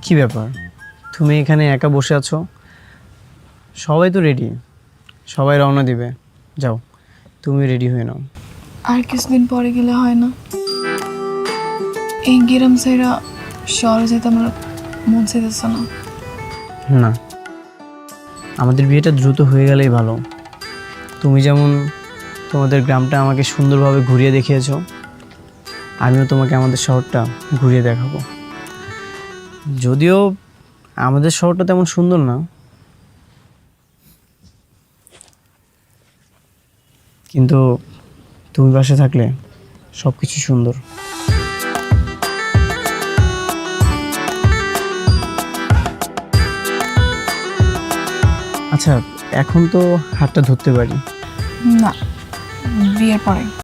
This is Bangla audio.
কি ব্যাপার, তুমি এখানে একা বসে আছো? সবাই তো রেডি, সবাই রওনা দিবে। যাও, তুমি রেডি হয়ে নাও। আর কিছুদিন পরে গেলে হয় না? এই গেরাম সাইরা শহরে যেতে আমার মন চাইতেছে না। না, আমাদের বিয়েটা দ্রুত হয়ে গেলেই ভালো। তুমি যেমন তোমাদের গ্রামটা আমাকে সুন্দরভাবে ঘুরিয়ে দেখিয়েছো, আমিও তোমাকে আমাদের শহরটা ঘুরিয়ে দেখাবো। যদিও আমাদের শহরটা তেমন সুন্দর না, কিন্তু তুমি পাশে থাকলে সব কিছু সুন্দর। আচ্ছা, এখন তো হাতটা ধরতে পারি? না, বিয়ের পরে।